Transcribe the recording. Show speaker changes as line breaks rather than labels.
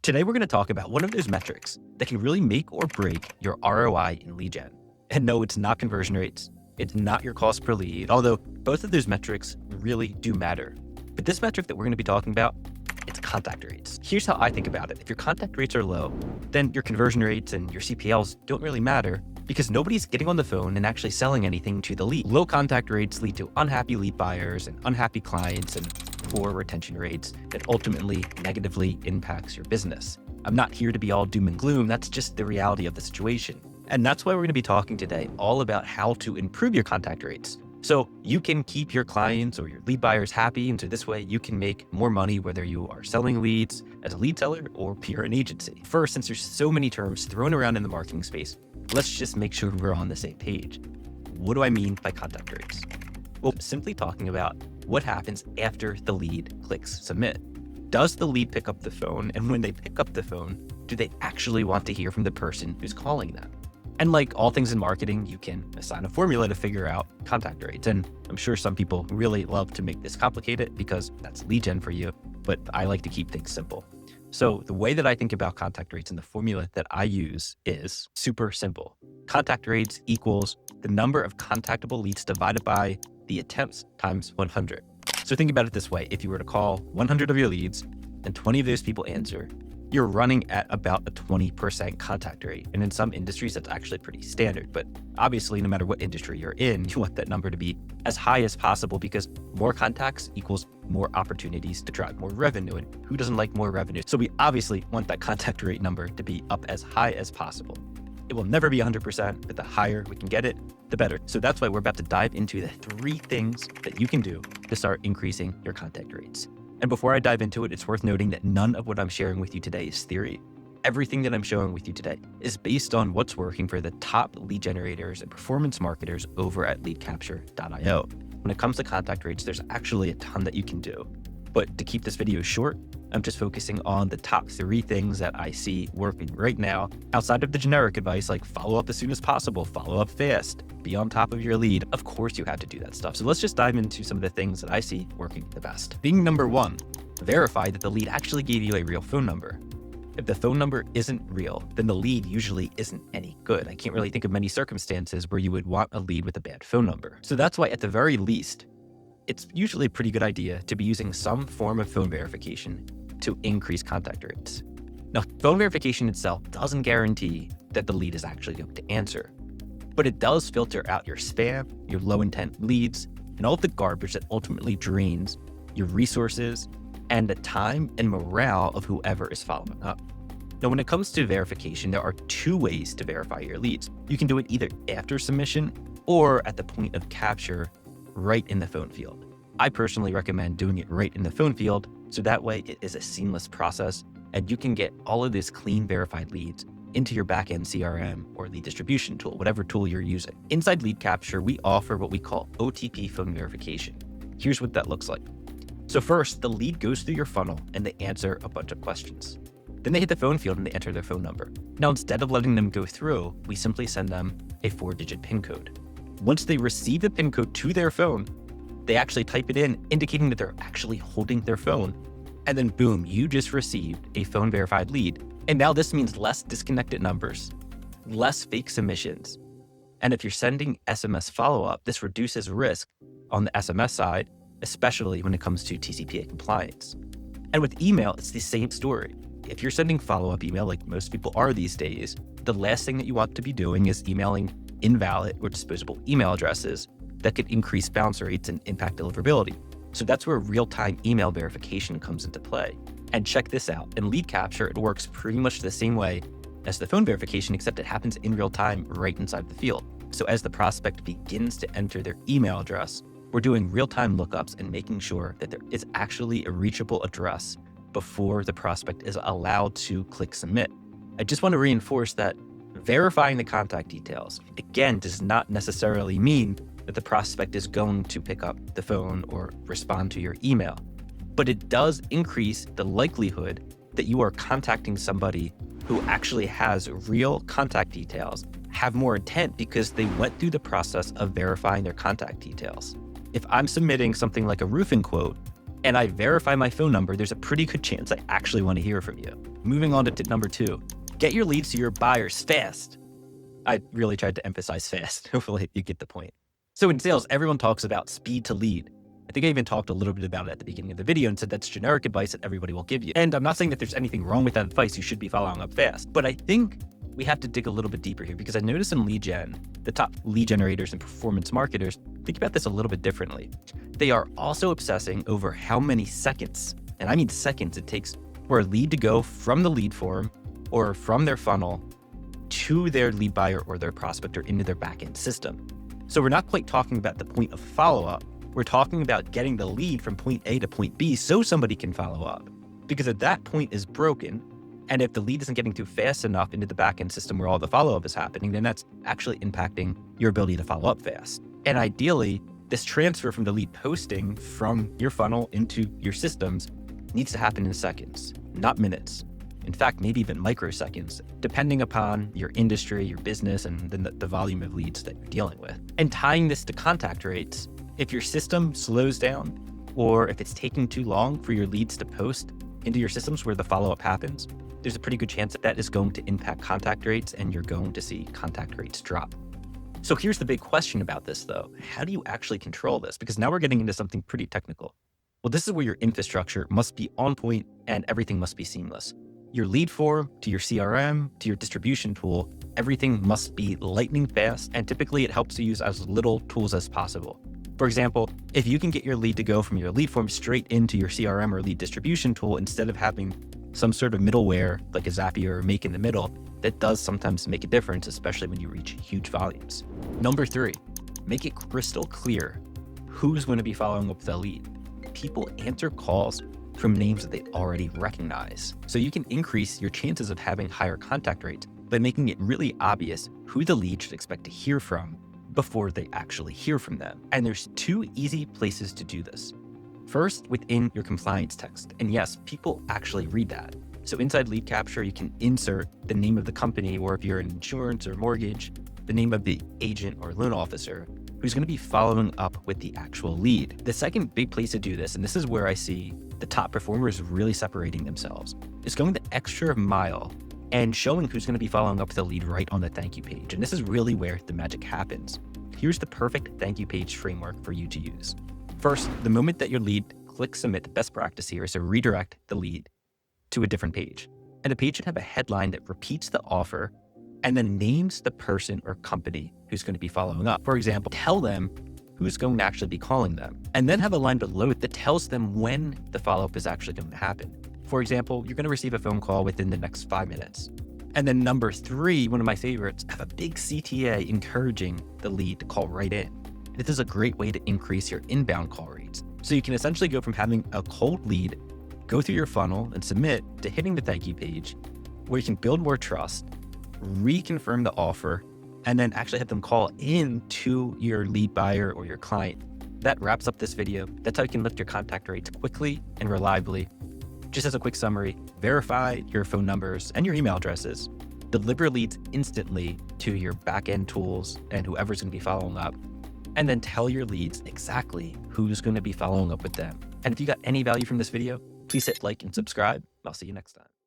Today, we're going to talk about one of those metrics that can really make or break your ROI in lead gen. And no, it's not conversion rates. It's not your cost per lead, although both of those metrics really do matter. But this metric that we're going to be talking about, it's contact rates. Here's how I think about it. If your contact rates are low, then your conversion rates and your CPLs don't really matter because nobody's getting on the phone and actually selling anything to the lead. Low contact rates lead to unhappy lead buyers and unhappy clients and poor retention rates that ultimately negatively impacts your business. I'm not here to be all doom and gloom. That's just the reality of the situation. And that's why we're going to be talking today all about how to improve your contact rates so you can keep your clients or your lead buyers happy. And so this way you can make more money, whether you are selling leads as a lead seller or you're an agency. First, since there's so many terms thrown around in the marketing space, let's just make sure we're on the same page. What do I mean by contact rates? Well, simply talking about what happens after the lead clicks submit. Does the lead pick up the phone? And when they pick up the phone, do they actually want to hear from the person who's calling them? And like all things in marketing, you can assign a formula to figure out contact rates. And I'm sure some people really love to make this complicated because that's lead gen for you, but I like to keep things simple. So the way that I think about contact rates and the formula that I use is super simple. Contact rates equals the number of contactable leads divided by the attempts times 100. So think about it this way. If you were to call 100 of your leads and 20 of those people answer, you're running at about a 20% contact rate. And in some industries, that's actually pretty standard. But obviously, no matter what industry you're in, you want that number to be as high as possible because more contacts equals more opportunities to drive more revenue. And who doesn't like more revenue? So we obviously want that contact rate number to be up as high as possible. It will never be 100%, but the higher we can get it, the better. So that's why we're about to dive into the 3 things that you can do to start increasing your contact rates. And before I dive into it, it's worth noting that none of what I'm sharing with you today is theory. Everything that I'm showing with you today is based on what's working for the top lead generators and performance marketers over at leadcapture.io. When it comes to contact rates, there's actually a ton that you can do. But to keep this video short, I'm just focusing on the top 3 things that I see working right now outside of the generic advice like follow up as soon as possible, follow up fast, be on top of your lead. Of course you have to do that stuff. So let's just dive into some of the things that I see working the best. Being number 1, verify that the lead actually gave you a real phone number. If the phone number isn't real, then the lead usually isn't any good. I can't really think of many circumstances where you would want a lead with a bad phone number. So that's why at the very least, it's usually a pretty good idea to be using some form of phone verification to increase contact rates. Now, phone verification itself doesn't guarantee that the lead is actually going to answer, but it does filter out your spam, your low intent leads, and all of the garbage that ultimately drains your resources and the time and morale of whoever is following up. Now, when it comes to verification, there are 2 ways to verify your leads. You can do it either after submission or at the point of capture right in the phone field. I personally recommend doing it right in the phone field, so that way it is a seamless process and you can get all of these clean verified leads into your backend CRM or lead distribution tool, whatever tool you're using. Inside Lead Capture, we offer what we call OTP phone verification. Here's what that looks like. So first, the lead goes through your funnel and they answer a bunch of questions. Then they hit the phone field and they enter their phone number. Now, instead of letting them go through, we simply send them a 4-digit PIN code. Once they receive the PIN code to their phone, they actually type it in, indicating that they're actually holding their phone. And then boom, you just received a phone verified lead. And now this means less disconnected numbers, less fake submissions. And if you're sending SMS follow-up, this reduces risk on the SMS side, especially when it comes to TCPA compliance. And with email, it's the same story. If you're sending follow-up email like most people are these days, the last thing that you want to be doing is emailing invalid or disposable email addresses that could increase bounce rates and impact deliverability. So that's where real-time email verification comes into play. And check this out. In Lead Capture, it works pretty much the same way as the phone verification, except it happens in real time right inside the field. So as the prospect begins to enter their email address, we're doing real-time lookups and making sure that there is actually a reachable address before the prospect is allowed to click submit. I just want to reinforce that verifying the contact details, again, does not necessarily mean that the prospect is going to pick up the phone or respond to your email. But it does increase the likelihood that you are contacting somebody who actually has real contact details, have more intent because they went through the process of verifying their contact details. If I'm submitting something like a roofing quote, and I verify my phone number, there's a pretty good chance I actually want to hear from you. Moving on to tip number 2, get your leads to your buyers fast. I really tried to emphasize fast. Hopefully you get the point. So in sales, everyone talks about speed to lead. I think I even talked a little bit about it at the beginning of the video and said that's generic advice that everybody will give you. And I'm not saying that there's anything wrong with that advice. You should be following up fast. But I think we have to dig a little bit deeper here, because I noticed in lead gen, the top lead generators and performance marketers think about this a little bit differently. They are also obsessing over how many seconds, and I mean seconds, it takes for a lead to go from the lead form or from their funnel to their lead buyer or their prospect or into their backend system. So we're not quite talking about the point of follow-up. We're talking about getting the lead from point A to point B so somebody can follow up. Because if that point is broken, and if the lead isn't getting too fast enough into the backend system where all the follow-up is happening, then that's actually impacting your ability to follow up fast. And ideally, this transfer from the lead posting from your funnel into your systems needs to happen in seconds, not minutes. In fact, maybe even microseconds, depending upon your industry, your business, and then the volume of leads that you're dealing with. And tying this to contact rates, if your system slows down, or if it's taking too long for your leads to post into your systems where the follow-up happens, there's a pretty good chance that that is going to impact contact rates and you're going to see contact rates drop. So here's the big question about this though. How do you actually control this? Because now we're getting into something pretty technical. Well, this is where your infrastructure must be on point and everything must be seamless. Your lead form to your CRM to your distribution tool, everything must be lightning fast, and typically it helps to use as little tools as possible. For example, if you can get your lead to go from your lead form straight into your CRM or lead distribution tool instead of having some sort of middleware like a Zapier or Make in the middle, that does sometimes make a difference, especially when you reach huge volumes. Number 3, make it crystal clear who's going to be following up with a lead. People answer calls from names that they already recognize. So you can increase your chances of having higher contact rates by making it really obvious who the lead should expect to hear from before they actually hear from them. And there's 2 easy places to do this. First, within your compliance text. And yes, people actually read that. So inside lead capture, you can insert the name of the company, or if you're in insurance or mortgage, the name of the agent or loan officer who's going to be following up with the actual lead. The second big place to do this, and this is where I see the top performers really separating themselves, is going the extra mile and showing who's going to be following up with the lead right on the thank you page. And this is really where the magic happens. Here's the perfect thank you page framework for you to use. First, the moment that your lead clicks submit, the best practice here is to redirect the lead to a different page. And the page should have a headline that repeats the offer and then names the person or company who's going to be following up. For example, tell them who's going to actually be calling them, and then have a line below it that tells them when the follow-up is actually going to happen. For example, you're going to receive a phone call within the next 5 minutes. And then number 3, one of my favorites, have a big CTA encouraging the lead to call right in. This is a great way to increase your inbound call rates. So you can essentially go from having a cold lead, go through your funnel and submit, to hitting the thank you page, where you can build more trust, reconfirm the offer, and then actually have them call in to your lead buyer or your client. That wraps up this video. That's how you can lift your contact rates quickly and reliably. Just as a quick summary, verify your phone numbers and your email addresses, deliver leads instantly to your backend tools and whoever's going to be following up, and then tell your leads exactly who's going to be following up with them. And if you got any value from this video, please hit like and subscribe. I'll see you next time.